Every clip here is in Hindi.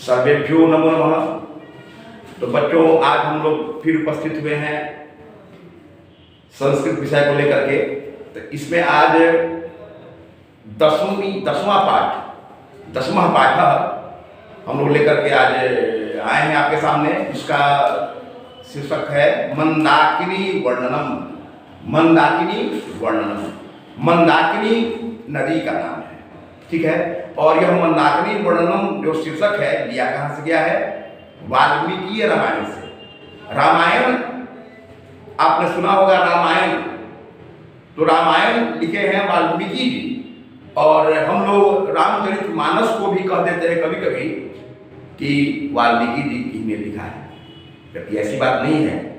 सर्वेभ्यो नमो नमः। तो बच्चों, आज हम लोग फिर उपस्थित हुए हैं संस्कृत विषय को लेकर के। तो इसमें आज दसवां पाठ हम लोग लेकर के आज आए हैं आपके सामने। इसका शीर्षक है मंदाकिनी वर्णनम। मंदाकिनी नदी का नाम है, ठीक है। और यह मंदाकिनी वर्णनम जो शीर्षक है, लिया कहाँ से गया है? वाल्मीकि रामायण से। रामायण आपने सुना होगा, रामायण तो रामायण लिखे हैं वाल्मीकि जी। और हम लोग रामचरितमानस को भी कह देते हैं कभी कभी कि वाल्मीकि जी ने लिखा है, जबकि ऐसी बात नहीं है।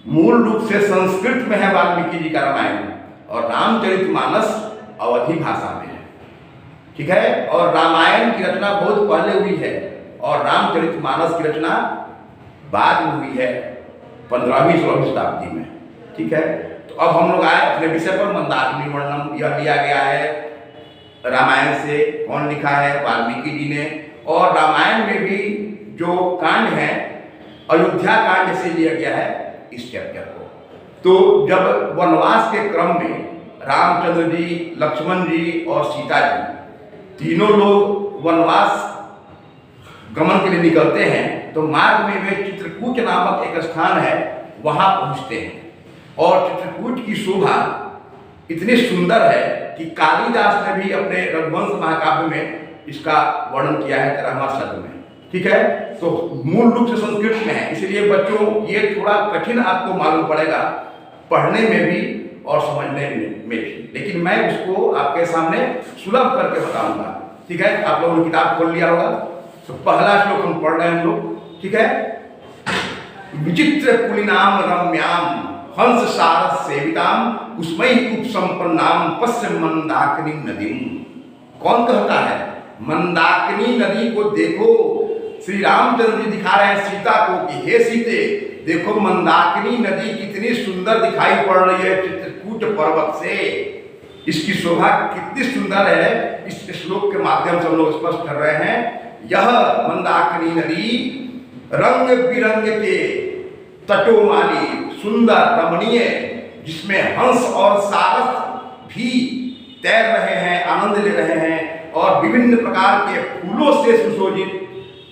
मूल रूप से संस्कृत में है वाल्मीकि जी का रामायण, और रामचरितमानस अवधी भाषा में है, ठीक है। और रामायण की रचना बहुत पहले हुई है और रामचरितमानस की रचना बाद में हुई है 15वीं-16वीं शताब्दी में, ठीक है। तो अब हम लोग आए अपने विषय पर। मंदाकिनी वर्णनम यह लिया गया है रामायण से। कौन लिखा है? वाल्मीकि जी ने। और रामायण में भी जो कांड है, अयोध्या कांड से लिया गया है इस चैप्टर को। तो जब वनवास के क्रम में रामचंद्र जी, लक्ष्मण जी और सीता जी तीनों लोग वनवास गमन के लिए निकलते हैं, तो मार्ग में वे चित्रकूट नामक एक स्थान है, वहां पहुंचते हैं। और चित्रकूट की शोभा इतनी सुंदर है कि कालिदास ने भी अपने रघुवंश महाकाव्य में इसका वर्णन किया है 13वां सर्ग में, ठीक है। तो मूल रूप से संस्कृत में है, इसलिए बच्चों ये थोड़ा कठिन आपको मालूम पड़ेगा पढ़ने में भी और समझने में भी, लेकिन मैं उसको आपके सामने सुलभ करके बताऊंगा, ठीक है। आप लोगों ने किताब खोल लिया होगा, तो पहला श्लोक हम पढ़ रहे हैं हम लोग, ठीक है। विचित्र कुलीनाम रम्याम हंस सारस सेविताम उसमय उपसंपन्नाम पश्य मंदाकिनी नदीम। कौन कहता है? मंदाकिनी नदी को देखो। श्री रामचंद्र जी दिखा रहे हैं सीता को कि हे सीते, देखो मंदाकिनी नदी कितनी सुंदर दिखाई पड़ रही है चित्रकूट पर्वत से। इसकी शोभा कितनी सुंदर है, इस श्लोक के माध्यम से हम लोग स्पष्ट कर रहे हैं। यह मंदाकिनी नदी रंग बिरंग के तटों वाली सुंदर रमणीय, जिसमें हंस और सारस भी तैर रहे हैं, आनंद ले रहे हैं, और विभिन्न प्रकार के फूलों से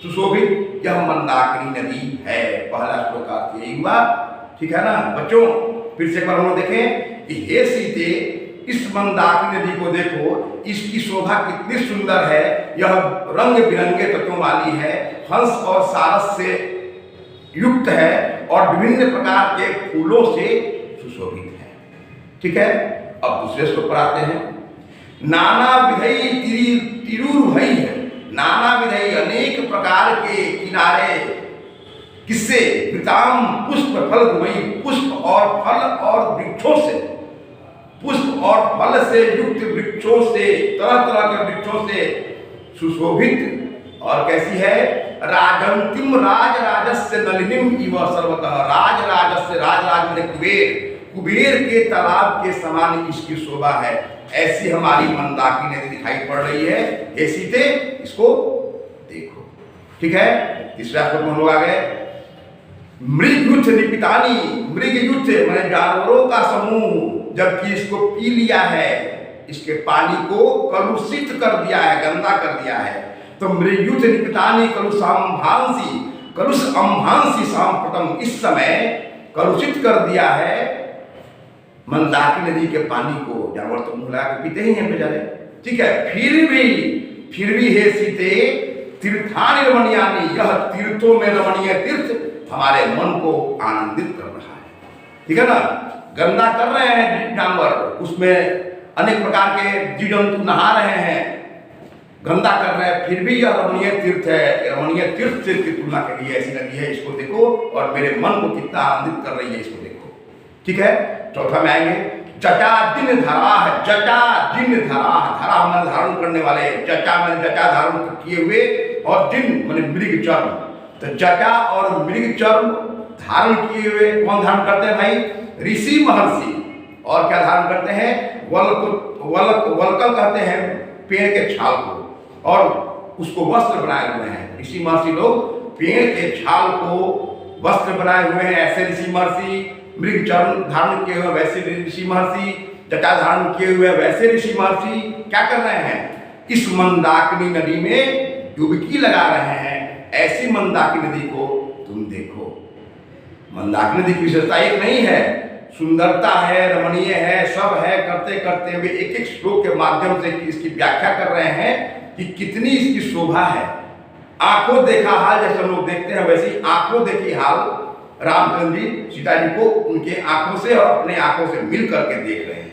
सुशोभित यह मंदाकिनी नदी है। पहला श्लोक का यही हुआ, ठीक है ना बच्चों। फिर से एक बार हम लोग देखें कि हे सीते, इस मंदाकिनी नदी को देखो, इसकी शोभा कितनी सुंदर है। यह रंग बिरंगे तत्वों वाली है, हंस और सारस से युक्त है, और विभिन्न प्रकार के फूलों से सुशोभित है, ठीक है। अब दूसरे श्लोक पर आते हैं। नाना विधई तिरुभई है, नाना विधई अनेक प्रकार के किनारे, किससे? वृताम पुष्प फलमयी, पुष्प और फल और वृक्षों से, पुष्प और फल से युक्त वृक्षों से, तरह तरह के वृक्षों से सुशोभित। और कैसी है? राजंतिम राज राजस्य नलिनीम इव सर्वतः। राज राजस्य, राज में कुबेर के तालाब के समान इसकी शोभा है। ऐसी हमारी मंदाकिनी नदी दिखाई पड़ रही है। हे सीते, इसको देखो, ठीक है। तीसरा श्लोक में हम लोग आ गए। मृगयुथ निपितानी, मृगयुथ मैंने जानवरों का समूह जबकि इसको पी लिया है, इसके पानी को कलुषित कर दिया है, गंदा कर दिया है। तो मृगयुथ निपितानी कलुष अम्भांसी सांप्रतम, इस समय कलुषित कर दिया है मंदाकिनी नदी के पानी को। जानवर तो मुंह लगा के पीते ही हैं बेचारे, ठीक है। फिर भी हे सीते, तीर्थानि रमणीयानि, यह तीर्थों में रमणीय तीर्थ हमारे मन को आनंदित कर रहा है, ठीक है ना। गंदा कर रहे हैं जानवर, उसमें अनेक प्रकार के जीव जंतु नहा रहे हैं, गंदा कर रहे हैं, फिर भी यह रमणीय तीर्थ है। रमणीय तीर्थ से की तुलना करिए, ऐसी नदी है, इसको देखो, और मेरे मन को कितना आनंदित कर रही है, इसको देखो, ठीक है। चौथा में आएंगे। जटा जिन धरा है, जटा जिन धरा, धरा मन धारण करने वाले, जटा मन जटा धारण किए हुए, और जिन मन मृग चर्म। तो जटा और मृग चर्म धारण किए हुए कौन धारण करते हैं भाई? ऋषि महर्षि। और क्या धारण करते हैं? वल्कल कहते हैं पेड़ के छाल को, और उसको वस्त्र बनाए हुए हैं। ऋषि महर्षि लोग पेड़ के छाल को वस्त्र बनाए हुए हैं, ऐसे ऋषि महर्षि, मृग चरण धारण किए हुए वैसे ऋषि महर्षि, जटा धारण किए हुए वैसे ऋषि महर्षि क्या कर रहे हैं, इस मंदाकिनी नदी में डुबकी लगा रहे हैं। ऐसी मंदाकिनी नदी को तुम देखो। मंदाकिनी नदी की विशेषता एक नहीं है, सुंदरता है, रमणीय है, सब है। करते करते वे एक एक श्लोक के माध्यम से इसकी व्याख्या कर रहे हैं कि कितनी इसकी शोभा है। आंखों देखा हाल, जैसे हम लोग देखते हैं वैसे ही आंखों देखी हाल रामचंद्र जी सीता जी को उनके आंखों से और अपने आंखों से मिल करके देख रहे हैं।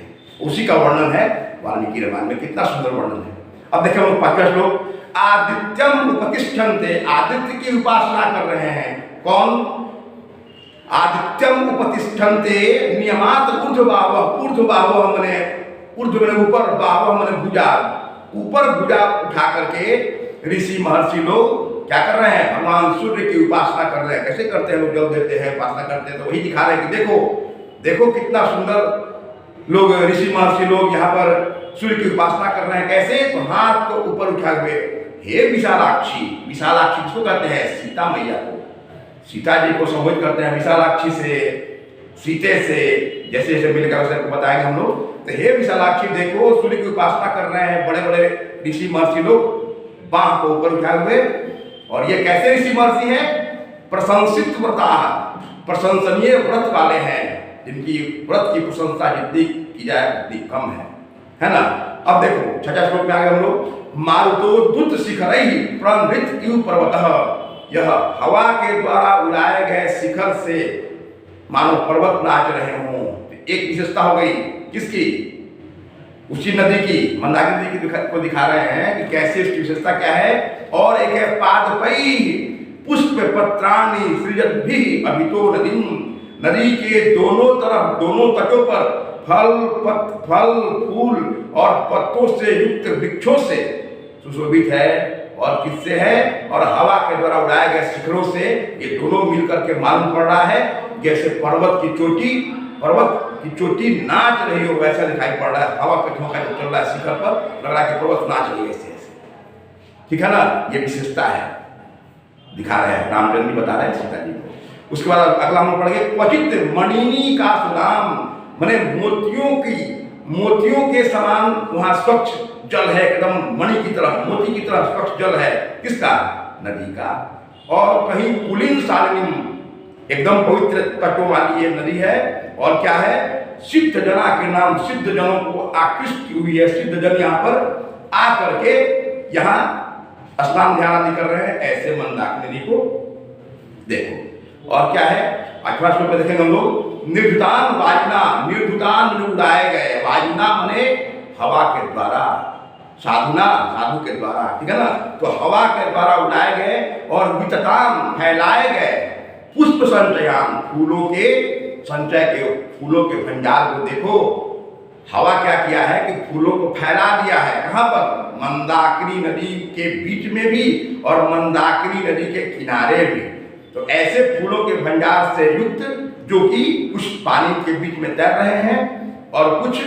उसी का वर्णन है वाल्मीकि रामायण में। कितना सुंदर वर्णन है। अब देखिए हम पांचवा श्लोक, आदित्यम उपतिष्ठन्ते, आदित्य की उपासना कर रहे हैं। कौन? आदित्यम उपतिष्ठन्ते नियमात ऊर्ध्वबाहुः, ऊर्ध्वबाहुः माने ऊर्ध्व माने ऊपर, बाहुः माने भुजा, ऊपर भुजा उठा करके ऋषि महर्षि लोग क्या कर रहे हैं, भगवान सूर्य की उपासना कर रहे हैं। कैसे करते हैं लोग, जल देते हैं, उपासना करते हैं, तो वही दिखा रहे हैं कि देखो देखो कितना सुंदर लोग ऋषि महर्षि लोग यहाँ पर सूर्य की उपासना कर रहे हैं। कैसे? तो हाथ को ऊपर उठाए हुए, हे विशालाक्षी। विशालाक्षी किसको कहते हैं? सीता मैया को, सीता जी को संबोधित करते हैं विशालाक्षी से, सीते से, जैसे जैसे मिलकर उसे बताएंगे हम लोग। तो हे विशालाक्षी देखो, सूर्य की उपासना कर रहे हैं बड़े बड़े ऋषि महर्षि लोग बाह को ऊपर उठाए हुए। और ये कैसे ऋषि महर्षि हैं? प्रशंसित व्रता, प्रशंसनीय व्रत वाले हैं, जिनकी व्रत की प्रशंसा जितनी की जाए उतनी कम है ना। अब देखो छठा श्लोक में आ गए हम लोग, मारुतो दुत शिखरैः प्रणृत इव पर्वतः, यह हवा के द्वारा उड़ाए गए शिखर से मानो पर्वत नाच रहे हों। एक विशेषता हो गई किसकी? उसी नदी की, मंदाकिनी नदी की को दिखा रहे हैं कि कैसे इसकी विशेषता क्या है। और एक है पादपैः पुष्प पत्राणि सृजद्भिः अभितो नदीम्, नदी के दोनों तरफ, दोनों तटों पर फल फूल और पत्तों से युक्त वृक्षों से सुशोभित है। और किससे है? और हवा के द्वारा उड़ाए गए शिखरों से। ये दोनों मिलकर के मालूम पड़ रहा है जैसे पर्वत की चोटी नाच रही हो, वैसा दिखाई पड़ रहा है। हवा का झोंका जो चल रहा है शिखर पर, लग रहा है कि पर्वत नाच रही है ऐसे। ठीक है ना, ये विशेषता है, दिखा रहे हैं रामचंद्र जी, बता रहे हैं सीता जी को। उसके बाद अगला हम पढ़ेंगे, क्वचित मणिनी का सुदाम, माने मोतियों के समान वहां स्वच्छ जल है, एकदम मणि की तरह, मोती की तरह स्वच्छ जल है। किसका? नदी का। और कहीं पुलिन शालिनीम, एकदम पवित्र तटों वाली ये नदी है। और क्या है? सिद्ध जना के नाम, सिद्ध जनों को आकृष्ट की हुई है। सिद्ध जन यहाँ पर आकर के यहाँ स्नान ध्यान आदि कर रहे हैं। ऐसे मंदाकिनी नदी को देखो। और क्या है? 8वां श्लोक में देखेंगे हम लोग, निर्धुतान वायुना, निर्धुतान उड़ाए गए, वायुना मने हवा के द्वारा, साधुना साधु के द्वारा। ठीक है ना, तो हवा के द्वारा उड़ाए गए। और विततान फैलाए गए, पुष्प संचयान, फूलों के संचय के, फूलों के भंडार को देखो। हवा क्या किया है कि फूलों को फैला दिया है। कहाँ पर? मंदाकिनी नदी के बीच में भी और मंदाकिनी नदी के किनारे भी। तो ऐसे फूलों के भंडार से युक्त, जो कि कुछ पानी के बीच में तैर रहे हैं और कुछ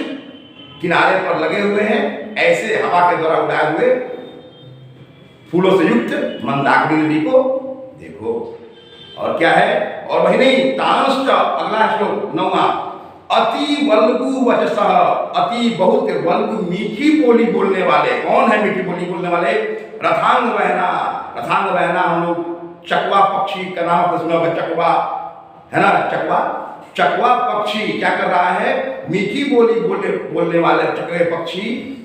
किनारे पर लगे हुए हैं, ऐसे हवा के द्वारा उड़ाए हुए फूलों से युक्त मंदाकिनी नदी को देखो। और क्या है? और वही नहीं, तांश्च, अगला श्लोक 9वां, अति वल्गु वचसः, अति बहुत वल्गु मीठी बोली बोलने वाले। कौन है मीठी बोली बोलने वाले? रथांग वहना। रथांग वहना हम लोग चकवा पक्षी का नाम सुना होगा, चकवा है ना, चकवा पक्षी क्या कर रहा है? मीठी बोली बोलने वाले चकवे पक्षी,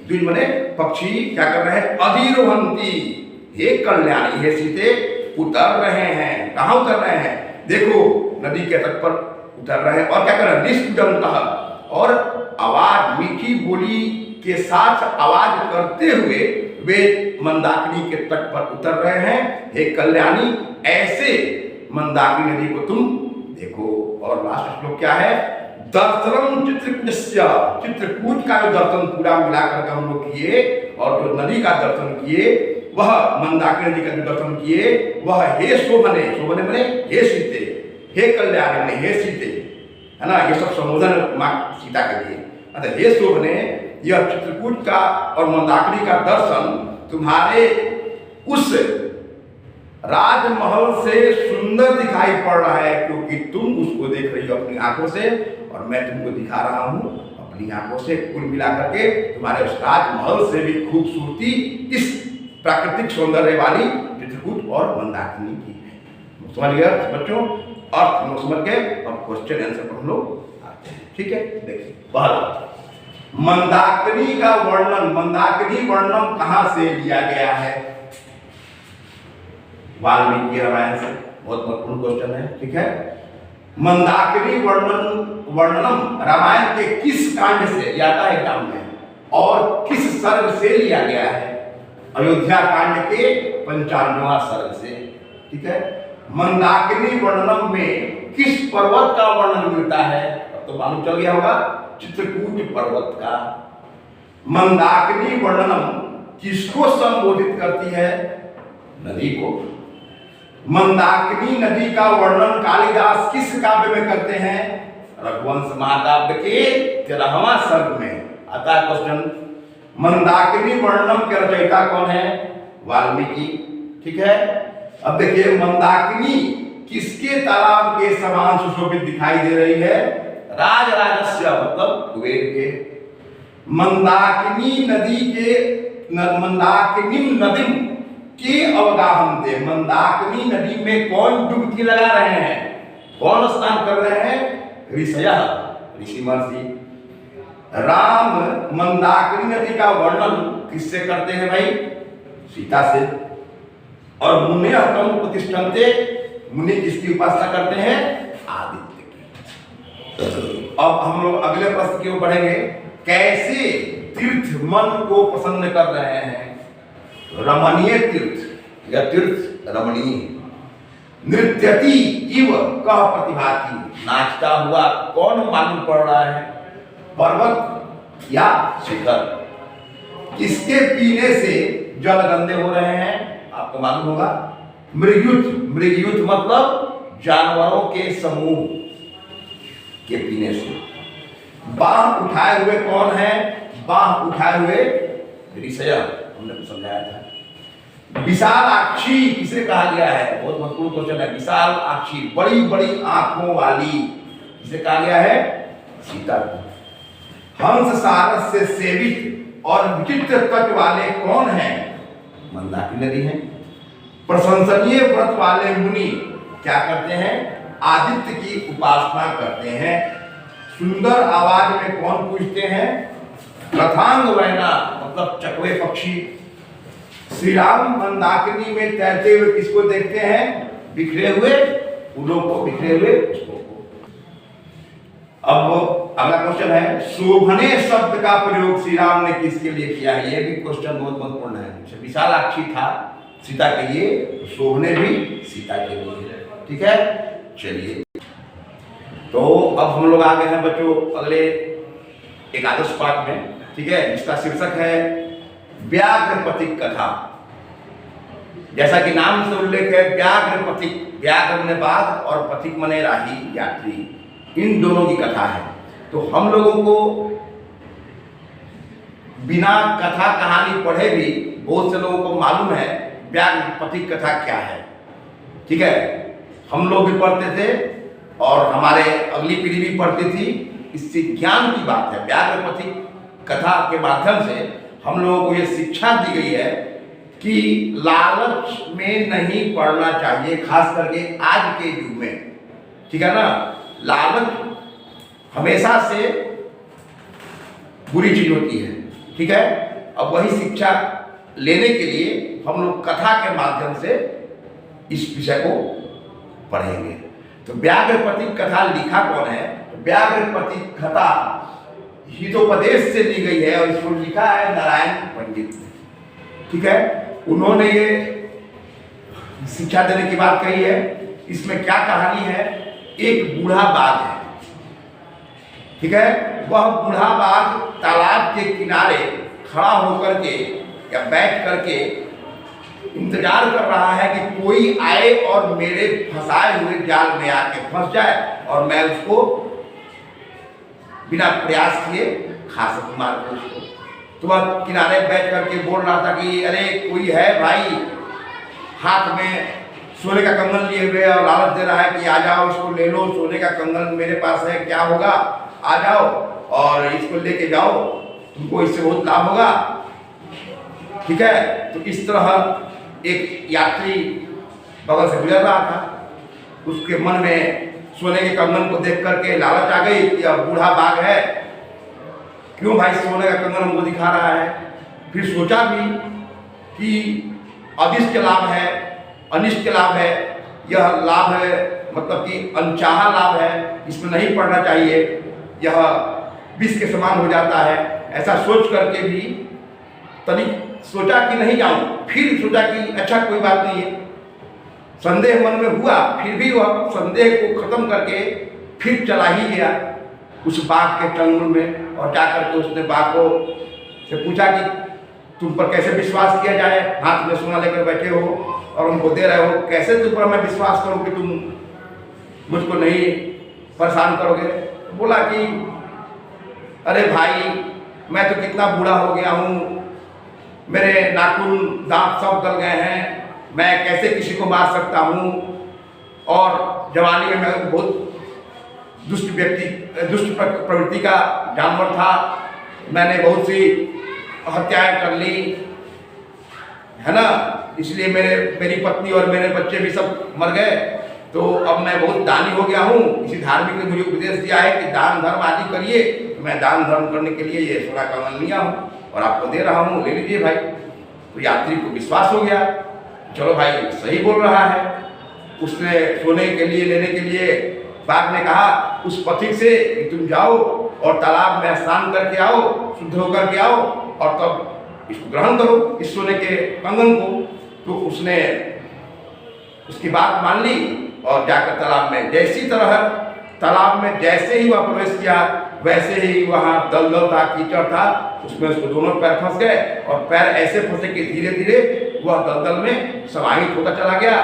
द्विज मने पक्षी क्या कर रहे हैं? अधिरोहंती, हे कल्याणी, हे सीते, उतर रहे हैं। कहाँ उतर रहे हैं? देखो नदी के तट पर उतर रहे हैं। और क्या कर रहे हैं? निष्कुटंतः, और आवाज, मीठी बोली के साथ आवाज करते हुए वे मंदाकिनी के तट पर उतर रहे हैं। हे कल्याणी, ऐसे मंदाकिनी नदी को तुम देखो। और लास्ट श्लोक क्या है? दर्शनम चित्रकूटस्य, चित्रकूट का जो दर्शन पूरा मिलाकर के हम लोग किए, और जो नदी का दर्शन किए, वह मंदाकिनी नदी का जो दर्शन किए, वह हे शोभने, शोभने बने हे सीते, हे कल्याणी बने हे सीते, है ना। ये सब संबोधन माँ सीता के लिए। अतः हे शोभने, यह चित्रकूट का और मंदाकिनी का दर्शन तुम्हारे उस राजमहल से सुंदर दिखाई पड़ रहा है, क्योंकि तुम उसको देख रही हो अपनी आंखों से और मैं तुमको दिखा रहा हूं अपनी आंखों से। कुल मिलाकर के तुम्हारे उस राजमहल से भी खूबसूरती इस प्राकृतिक सौंदर्य वाली चित्रकूट और मंदाकिनी की है। समझ गए बच्चों? अर्थ हम समझ गए। अब क्वेश्चन आंसर पर हम लोग आते हैं। ठीक है, देखिए पहला मंदाकिनी का वर्णन, मंदाकिनी वर्णन कहां से लिया गया है? वाल्मीकि रामायण से। बहुत महत्वपूर्ण क्वेश्चन है। ठीक है, मंदाकिनी वर्णनम रामायण के किस कांड से आता है एग्जाम में और किस सर्ग से लिया गया है? अयोध्या कांड के 95वां सर्ग से। ठीक है, मंदाकिनी वर्णनम में किस पर्वत का वर्णन मिलता है? अब तो मालूम चल गया होगा, चित्रकूट पर्वत का। मंदाकिनी वर्णनम किसको संबोधित करती है? नदी को। मंदाकिनी नदी का वर्णन कालिदास किस काव्य में करते हैं? रघुवंश महाकाव्य के 13वां सर्ग में आता है क्वेश्चन। मंदाकिनी वर्णनम के रचयिता कौन है? वाल्मीकि। ठीक है, अब देखिए मंदाकिनी किसके तालाब के समान सुशोभित दिखाई दे रही है? राजराजस्य मतलब कुबेर के। मंदाकिनी नदी के मंदाकिनी नदी के अवगाहन थे। मंदाकिनी नदी में कौन डुबकी लगा रहे हैं? कौन स्नान कर रहे हैं? ऋषयः, ऋषि महर्षि। राम मंदाकिनी नदी का वर्णन किससे करते हैं भाई? सीता से। और मुनिः तम प्रतिष्ठन्ते, मुनि किसकी उपासना करते हैं? आदित्य की। अब हम लोग अगले प्रश्न की ओर बढ़ेंगे। कैसे तीर्थ मन को प्रसन्न कर रहे हैं? रमणीय तीर्थ या तीर्थ रमणीय। नृत्यति इव कह प्रतिभाति, नाचता हुआ कौन मालूम पड़ रहा है? पर्वत या शिखर। किसके पीने से जल गंदे हो रहे हैं? आपको मालूम होगा, मृगयुत। मृगयुत मतलब जानवरों के समूह के पीने से। बाह उठाए हुए कौन है? बाह उठाए हुए ऋषय, हमने तो समझाया था। विशालाक्षी किसे कहा गया है? बहुत महत्वपूर्ण क्वेश्चन है। विशालाक्षी बड़ी बड़ी आंखों वाली किसे कहा गया है? सीता को। हंस सारस से सेवित और विचित्र तट वाले कौन हैं? मंदाकिनी नदी है। प्रशंसनीय व्रत वाले मुनि क्या करते हैं? आदित्य की उपासना करते हैं। सुंदर आवाज में कौन पूछते हैं? रथांग वैना मतलब चकवे पक्षी। श्री राम मंदाकिनी में तैरते हुए किसको देखते हैं? बिखरे हुए फूलों को, बिखरे हुए पुष्पों को। अब अगला क्वेश्चन है, शोभने शब्द का प्रयोग श्री राम ने किसके लिए किया है? यह भी क्वेश्चन बहुत महत्वपूर्ण है। विशालाक्षी था सीता के लिए, शोभने भी सीता के लिए। ठीक है, चलिए तो अब हम लोग आ गए हैं बच्चों अगले एकादश पाठ में। ठीक है, जिसका शीर्षक है व्याघ्र पथिक कथा। जैसा कि नाम से उल्लेख है, व्याघ्र पथिक, व्याघ्र मने बाघ और पथिक मने राही यात्री, इन दोनों की कथा है। तो हम लोगों को बिना कथा कहानी पढ़े भी बहुत से लोगों को मालूम है व्याघ्र पथिक कथा क्या है। ठीक है, हम लोग भी पढ़ते थे और हमारे अगली पीढ़ी भी पढ़ती थी। इससे ज्ञान की बात है। व्याघ्र पथिक कथा के माध्यम से हम लोगों को यह शिक्षा दी गई है कि लालच में नहीं पढ़ना चाहिए, खास करके आज के युग में। ठीक है ना, लालच हमेशा से बुरी चीज होती है। ठीक है, अब वही शिक्षा लेने के लिए हम लोग कथा के माध्यम से इस विषय को पढ़ेंगे। तो व्याघ्र पथिक कथा लिखा कौन है? तो व्याघ्र पथिक कथा हितोपदेश से ली गई है और इसको लिखा है नारायण पंडित ने। ठीक है, उन्होंने ये शिक्षा देने की बात कही है। इसमें क्या कहानी है? एक बूढ़ा बाघ है। ठीक है, वह बूढ़ा बाघ तालाब के किनारे खड़ा होकर के या बैठ करके इंतजार कर रहा है कि कोई आए और मेरे फंसाए हुए जाल में आके फंस जाए और मैं उसको बिना प्रयास किए खा सकूं, मार दूं उसको। तो वह किनारे बैठ करके बोल रहा था कि अरे कोई है भाई, हाथ में सोने का कंगन लिए हुए और लालच दे रहा है कि आ जाओ, इसको ले लो, सोने का कंगन मेरे पास है, क्या होगा, आ जाओ और इसको लेके जाओ, तुमको इससे बहुत लाभ होगा। ठीक है, तो इस तरह एक यात्री बगल से गुजर रहा था, उसके मन में सोने के कंगन को देख करके लालच आ गई कि अब बूढ़ा बाघ है, क्यों भाई सोने का कंगन हमको दिखा रहा है। फिर सोचा भी कि अदिष्ट लाभ है, अनिष्ट लाभ है, यह लाभ है मतलब कि अनचाहा लाभ है, इसमें नहीं पढ़ना चाहिए, यह विष के समान हो जाता है। ऐसा सोच करके भी तनिक सोचा कि नहीं जाऊं, फिर सोचा कि अच्छा कोई बात नहीं है, संदेह मन में हुआ, फिर भी वह संदेह को खत्म करके फिर चला ही गया उस बाघ के चंगुल में, और जाकर के उसने बाघ को से पूछा कि तुम पर कैसे विश्वास किया जाए, हाथ में सोना लेकर बैठे हो और उनको दे रहे हो, कैसे तुम पर मैं विश्वास करूं कि तुम मुझको नहीं परेशान करोगे। बोला कि अरे भाई मैं तो कितना बूढ़ा हो गया हूँ, मेरे नाखून दांत सब गल गए हैं, मैं कैसे किसी को मार सकता हूँ, और जवानी में मैं बहुत दुष्ट प्रवृत्ति का जानवर था, मैंने बहुत सी हत्याएं कर ली है ना, इसलिए मेरी पत्नी और मेरे बच्चे भी सब मर गए, तो अब मैं बहुत दानी हो गया हूँ, किसी धार्मिक ने मुझे उपदेश दिया है कि दान धर्म आदि करिए, तो मैं दान धर्म करने के लिए ये सोना कंगन लिया हूँ और आपको दे रहा हूँ, ले लीजिए भाई। तो यात्री को विश्वास हो गया, चलो भाई सही बोल रहा है। उसने सोने के लिए लेने के लिए बाघ ने कहा उस पथिक से कि तुम जाओ और तालाब में स्नान करके आओ, शुद्ध होकर के आओ और तब इसको ग्रहण करो, इस सोने के कंगन को। तो उसने उसकी बात मान ली और जाकर तालाब में, जैसी तरह तालाब में जैसे ही वह प्रवेश किया वैसे ही वहाँ दलदल था, कीचड़ था, उसमें उसको दोनों पैर फंस गए और पैर ऐसे फंसे कि धीरे धीरे वह दलदल में समाहित होता चला गया।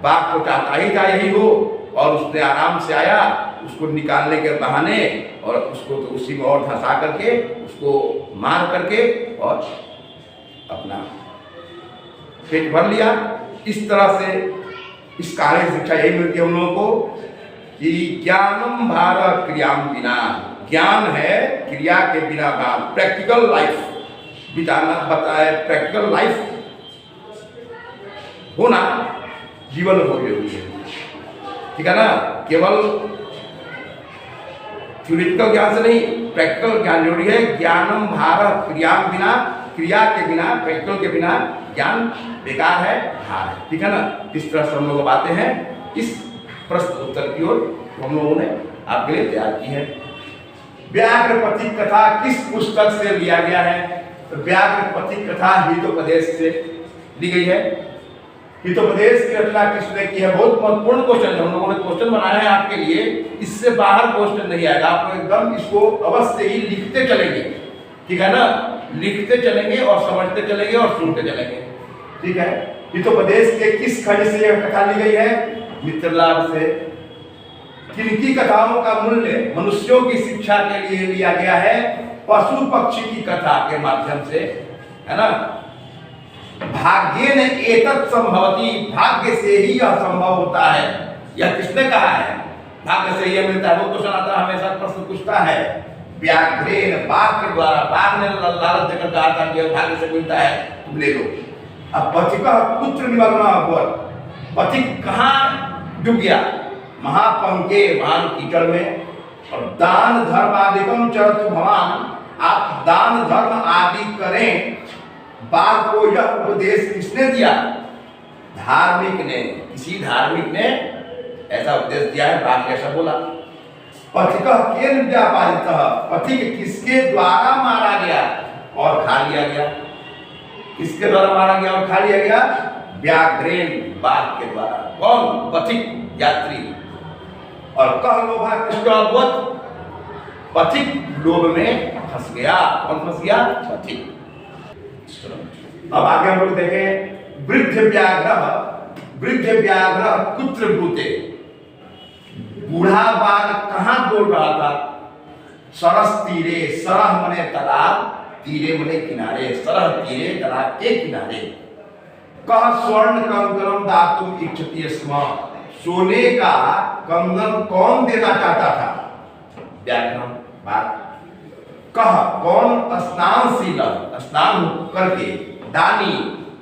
बाघ को चाहता ही था यही हो, और उसने आराम से आया उसको निकालने के बहाने, और उसको तो उसी में और धंसा करके उसको मार करके और अपना पेट भर लिया। इस तरह से इस कार्य शिक्षा यही मिलती है हम लोगों को कि ज्ञानम भार क्रियाम बिना, ज्ञान है क्रिया के बिना भार, प्रैक्टिकल लाइफ बिताना बताए, प्रैक्टिकल लाइफ होना जीवन में बहुत जरूरी है। ठीक है ना, केवल थ्योरेटिकल ज्ञान से नहीं, प्रैक्टिकल ज्ञान जरूरी है। ज्ञानम भार क्रियाम बिना, क्रिया के बिना, प्रैक्टिकल के बिना ज्ञान बेकार है, भार है। ठीक है ना, इस तरह से हम लोग बातें हैं इस प्रश्न उत्तर की ओर हम लोगों ने आपके लिए तैयार की है। व्याघ्र पथिक कथा किस पुस्तक से लिया गया है? तो व्याघ्र पथिक कथा हितोपदेश से ली गई है। हितोपदेश की रचना किसने की है? बहुत महत्वपूर्ण क्वेश्चन है, हम लोगों ने क्वेश्चन बनाया है आपके लिए, इससे बाहर क्वेश्चन नहीं आएगा, आप लोग एकदम इसको अवश्य ही लिखते चलेंगे। ठीक है ना, लिखते चलेंगे और समझते चलेंगे और सुनते चलेंगे। ठीक है, हितोपदेश के किस खंड से यह कथा ली गई है? मित्रलाभ से। किनकी कथाओं का मूल्य मनुष्यों की शिक्षा के लिए लिया गया है? पशु पक्षी की कथा के माध्यम से, है ना। भाग्येन एतत् संभवति, भाग्य से ही यह संभव होता है। यह किसने कहा है? भाग्य से यह मिलता है। वो क्वेश्चन आता है, हमेशा प्रश्न पूछता है, व्याघ्रेन, बाघ के द्वारा, बाघ ने लालच देकर कहा था कि भाग्य से मिलता है, तुम ले लो। अब पथिक पुत्र निमग्न अभवत्, पथिक कहाँ डूब गया? महापंके, महान कीचड़ में। और दान धर्म आदिकम चरतु भवान, आप दान धर्म आदि करें। बाघ को यह उपदेश किसने दिया? धार्मिक ने, किसी धार्मिक ने ऐसा उपदेश दिया है। बाघ ऐसा बोला। पथिक केन व्यापारित, पथिक किसके द्वारा मारा गया और खा लिया गया? किसके द्वारा मारा गया और खा लिया गया? व्याघ्रेन, बाघ के द्वारा। कौन? पथिक, यात्री। और कह लोभा कृष्णवत, पथिक लोभ में फंस गया। कौन फंस गया? पथिक। अब आगे हम लोग देखें, वृद्ध व्याघ्र कुत्र ब्रूते, बूढ़ा बाघ कहाँ बोल रहा था? सरस तीरे, सरह मने तालाब, तीरे मने किनारे, सरह तीरे तालाब के किनारे। कह स्वर्ण कंगनम दातुम इच्छति स्म, सोने का कंगन कौन देना चाहता था? व्याकरण बात। कह कौन स्नानशील, स्नान करके दानी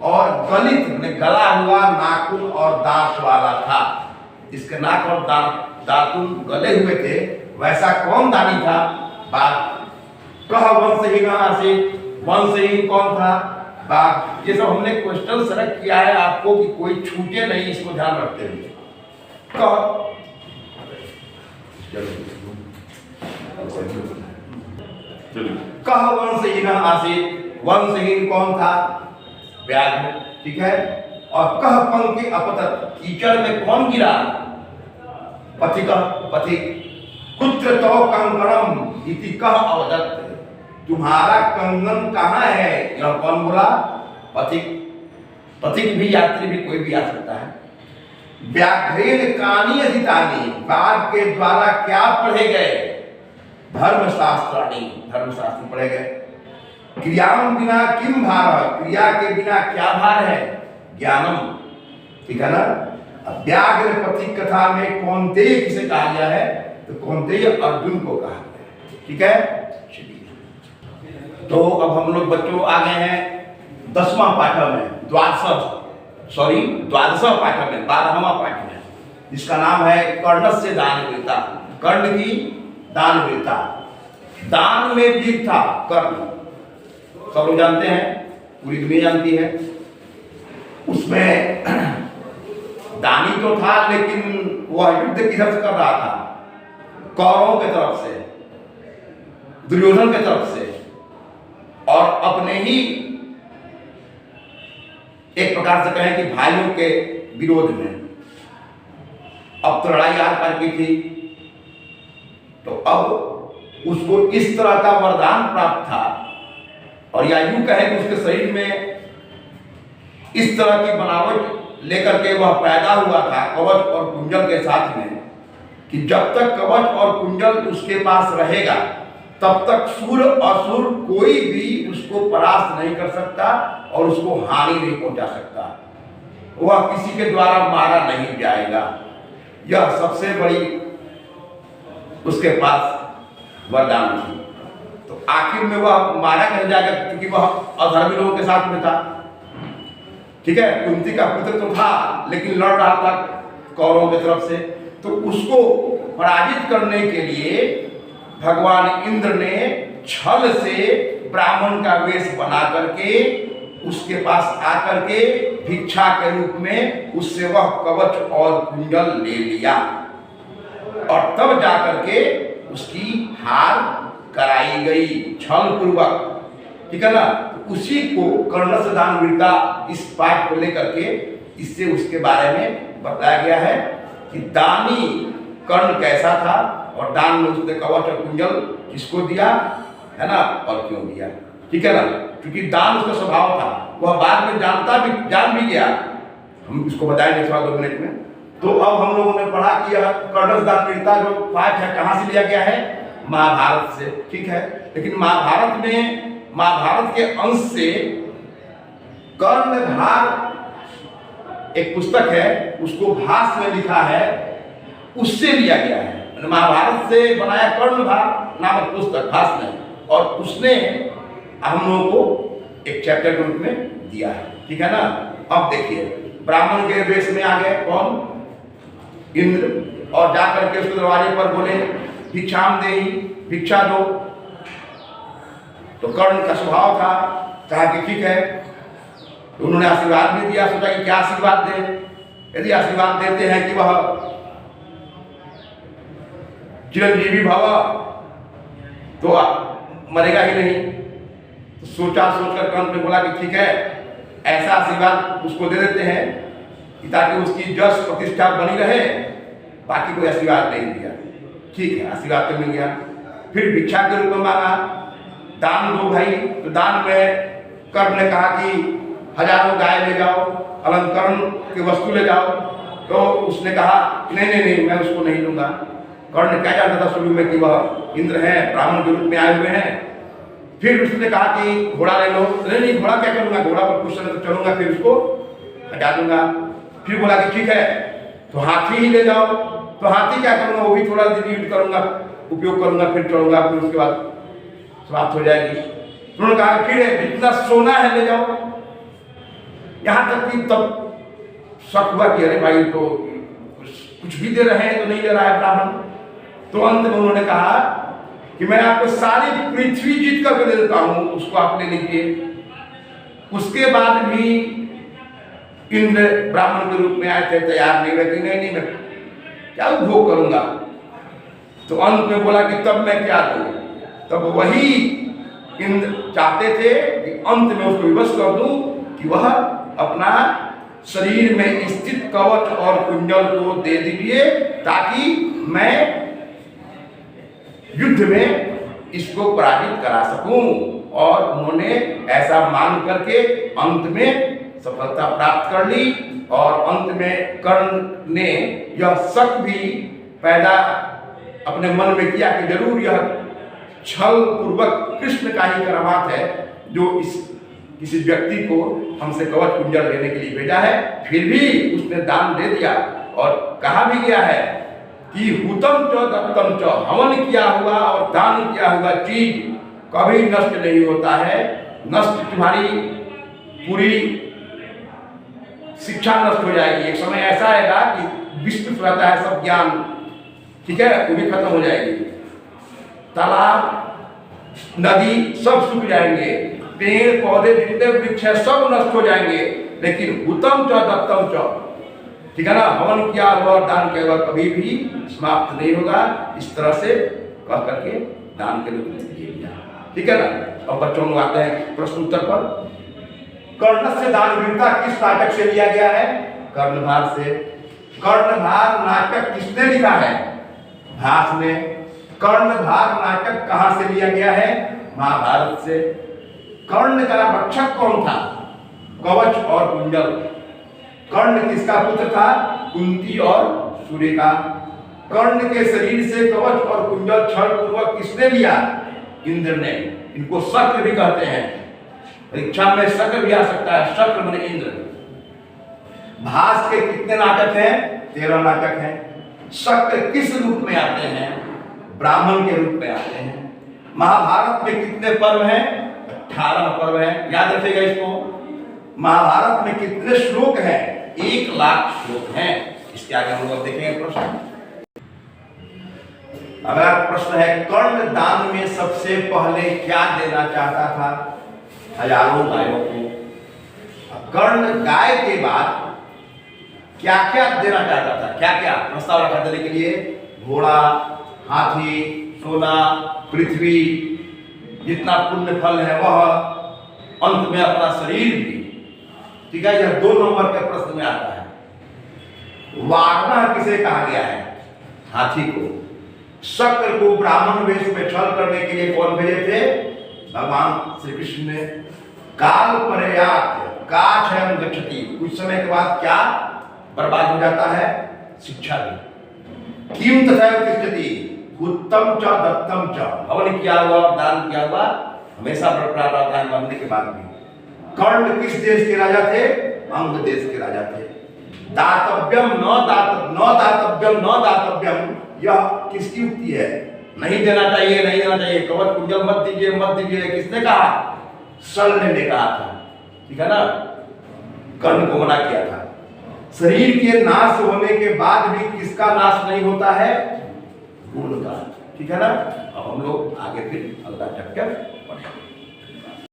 और गलित में गला हुआ नाखून और दांत वाला था। इसके नाक और दांतुन गले हुए थे, वैसा कौन दानी था? बात। कह वंशहीन आसीत, वंशहीन कौन था? बात। ये सब हमने क्वेश्चन सेलेक्ट किया है आपको कि कोई छूटे नहीं, इसको ध्यान रखते हुए। कह कह वंशहीन आसीत, वंशहीन कौन था? व्याघ्र। ठीक है। और कह पंक्ति अपतत, कीचड़ में कौन गिरा? पथिक, पथिक। कुत्र तो कंकणम इति कह अवदत्त, तुम्हारा कंगन कहाँ है? यह कौन बोला? पथिक। पथिक भी यात्री भी कोई भी आ सकता है। व्याघ्रेण कानि अधितानि, बाघ के द्वारा क्या पढ़े गए? धर्मशास्त्राणि, धर्मशास्त्र पढ़े गए। क्रियाम बिना किम भार, क्रिया के बिना क्या भार है? ज्ञानम। ठीक है ना। व्याघ्र पथिक कथा में कौन्तेय किसे कहा गया है? तो कौन्तेय अर्जुन को कहा गया है। ठीक है। तो अब हम लोग बच्चों आ गए हैं 10वां पाठ में, द्वादशवां पाठ में, 12वां पाठ में, जिसका नाम है कर्णस्य दान वीरता। कर्ण की दान वीरता। दान में वीर था कर्ण, सब लोग जानते हैं, पूरी दुनिया जानती है। उसमें दानी तो था, लेकिन वह युद्ध किधर से कर रहा था? कौरवों के तरफ से, दुर्योधन के तरफ से, और अपने ही एक प्रकार से कहें कि भाइयों के विरोध में। अब तो लड़ाई आर पार की थी, तो अब उसको इस तरह का वरदान प्राप्त था, और या यूं कहें कि उसके शरीर में इस तरह की बनावट लेकर के वह पैदा हुआ था कवच और कुंडल के साथ में, कि जब तक कवच और कुंडल उसके पास रहेगा तब तक सुर असुर कोई भी उसको परास्त नहीं कर सकता और उसको हानि नहीं पहुंचा सकता। वह किसी के द्वारा मारा नहीं जाएगा। यह सबसे बड़ी उसके पास वरदान थी। तो आखिर में वह मारा नहीं जाएगा, क्योंकि वह अधर्मी लोगों के साथ में था। ठीक है। कुंती का पुत्र तो था, लेकिन लड़ रहा था कौरवों की तरफ से। तो उसको पराजित करने के लिए भगवान इंद्र ने छल से ब्राह्मण का वेश बना करके उसके पास आकर के भिक्षा के रूप में उससे वह कवच और कुंडल ले लिया, और तब जाकर के उसकी हार कराई गई छल पूर्वक। ठीक है ना। उसी को कर्ण से दान वीरता इस पाठ को लेकर के इससे उसके बारे में बताया गया है कि दानी कर्ण कैसा था, और दान में उसने कवच और कुंडल किसको दिया, है ना, और क्यों दिया। ठीक है ना। क्योंकि दान उसका स्वभाव था, वह बाद में जान भी गया। हम इसको बताएंगे थोड़ा 2 मिनट में। तो अब हम लोगों ने पढ़ा कि यह कर्ण से दान वीरता जो पाठ है कहाँ से लिया गया है? महाभारत से। ठीक है। लेकिन महाभारत में, महाभारत के अंश से कर्णधार एक पुस्तक है, उसको भाष्य में लिखा है, उससे लिया गया है। महाभारत से बनाया कर्णधार नामक पुस्तक भाष्य में, और उसने हम लोगों को एक चैप्टर के रूप में दिया है। ठीक है ना। अब देखिए, ब्राह्मण के वेश में आ गए कौन? इंद्र, और जाकर के उसके दरवाजे पर बोले भिक्षाम देहि, भिक्षा दो। तो कर्ण का स्वभाव था, कहा कि ठीक है। तो उन्होंने आशीर्वाद भी दिया। सोचा कि क्या आशीर्वाद दे। यदि आशीर्वाद देते हैं कि वह चिरंजीवी भव, तो मरेगा ही नहीं। तो सोचकर कर्ण ने बोला कि ठीक है, ऐसा आशीर्वाद उसको दे देते हैं कि ताकि उसकी यश प्रतिष्ठा बनी रहे। बाकी कोई आशीर्वाद नहीं दिया। ठीक है, आशीर्वाद तो मिल गया। फिर भिक्षा के रूप में मांगा, दान दो भाई। तो दान में कर्ण ने कहा कि 1000 गाय ले जाओ, अलंकरण की वस्तु ले जाओ। तो उसने कहा कि नहीं, मैं उसको नहीं लूंगा। कर्ण क्या जानता था शुरू में कि वह इंद्र है, ब्राह्मण के रूप में आए हुए हैं। फिर उसने कहा कि घोड़ा ले लो। नहीं, घोड़ा क्या करूंगा, घोड़ा पर कुछ समय तो चलूंगा, फिर उसको हटा दूंगा। फिर बोला कि ठीक है तो हाथी ही ले जाओ। तो हाथी क्या करूंगा, वो भी थोड़ा दिन यूज करूंगा, उपयोग करूंगा, फिर चढ़ूंगा, फिर उसके बाद समाप्त हो जाएगी। उन्होंने कहा फिर जितना सोना है ले जाओ। यहां तक कि तब शक हुआ कि अरे भाई तो कुछ भी दे रहे हैं तो नहीं ले रहा है ब्राह्मण। तो अंत में उन्होंने कहा कि मैं आपको सारी पृथ्वी जीत करके दे देता हूं, उसको आप ले लीजिए। उसके बाद भी इंद्र ब्राह्मण के रूप में आए थे, तैयार नहीं हुए कि नहीं मैं क्या उपभोग करूंगा। तो अंत में बोला कि तब मैं क्या दूं। तब वही इंद्र चाहते थे कि अंत में उसको विवश कर दूं कि वह अपना शरीर में स्थित कवच और कुंडल को दे दीजिए ताकि मैं युद्ध में इसको पराजित करा सकूं। और उन्होंने ऐसा मान करके अंत में सफलता प्राप्त कर ली। और अंत में कर्ण ने यह शक भी पैदा अपने मन में किया कि जरूर यह छल पूर्वक कृष्ण का ही करामात है जो इस किसी व्यक्ति को हमसे कवच कुंजल लेने के लिए भेजा है। फिर भी उसने दान दे दिया और कहा भी गया है कि हुतम च दत्तम च, हवन किया हुआ और दान किया हुआ चीज कभी नष्ट नहीं होता है। नष्ट तुम्हारी पूरी शिक्षा नष्ट हो जाएगी। एक समय ऐसा आएगा कि विस्तृत रहता है सब ज्ञान, ठीक है, वो भी खत्म हो जाएगी। तालाब नदी सब सूख जाएंगे, पेड़ पौधे जितने वृक्ष है सब नष्ट हो जाएंगे, लेकिन हुतम च दत्तम च, ठीक है ना, हवन किया हुआ और दान किया हुआ कभी भी समाप्त नहीं होगा। इस तरह से कह करके दान के रूप में दिए गया, ठीक है ना। अब बच्चों लोग आते हैं प्रश्न उत्तर पर। कर्ण से दानवीरता किस नाटक से लिया गया है? कर्णभार से। कर्णभार नाटक किसने लिखा है? भास ने। कर्णभार नाटक कहां से लिया गया है? महाभारत से। कर्ण का रक्षक कौन था? कवच और कुंडल। कर्ण किसका पुत्र था? कुंती और सूर्य का। कर्ण के शरीर से कवच और कुंडल छल पूर्वक किसने लिया? इंद्र ने। इनको शक्र भी कहते हैं, परीक्षा में शक्र भी आ सकता है, शक्र माने इंद्र। भास के कितने नाटक हैं? 13 नाटक हैं। शक्र किस रूप में आते हैं? ब्राह्मण के रूप में आते हैं। महाभारत में कितने पर्व हैं? 18 पर्व हैं, याद रखिएगा इसको। महाभारत में कितने श्लोक हैं? 1 लाख श्लोक हैं। इसके आगे हम लोग देखेंगे प्रश्न। अगला प्रश्न है, कर्ण दान में सबसे पहले क्या देना चाहता था? हजारों गायों को। कर्ण गाय के बाद क्या क्या देना चाहता था? क्या क्या प्रस्ताव रखा देने के लिए? घोड़ा, हाथी, सोना, पृथ्वी, जितना पुण्य फल है वह, अंत में अपना शरीर भी, ठीक है। यह 2 नंबर के प्रश्न में आता है। वारणा किसे कहा गया है? हाथी को। शक्र को ब्राह्मण वेश में छल करने के लिए कौन भेजे थे? भगवान श्री कृष्ण ने। काल पर्याप्त काक्षयम गच्छति, कुछ समय के बाद क्या बर्बाद हो जाता है? शिक्षा भी। किम तथा तिष्ठति, उत्तम च दत्तम च, हवन किया हुआ और दान किया हुआ हमेशा बरकरार रहता है मरने के बाद भी। कर्ण किस देश के राजा थे? अंग देश के राजा थे। दातव्यम न दातव्यम न दातव्यम, यह किसकी उक्ति है? नहीं देना चाहिए, नहीं देना चाहिए, कवच कुंडल मत दीजिए, मत दीजिए। किसने कहा? शल्य ने कहा था, ठीक है ना। कर्ण को मना किया था। शरीर के नाश होने के बाद भी किसका नाश नहीं होता है? गुण का, ठीक है ना। अब हम लोग आगे फिर अगला चैप्टर पढ़ेंगे।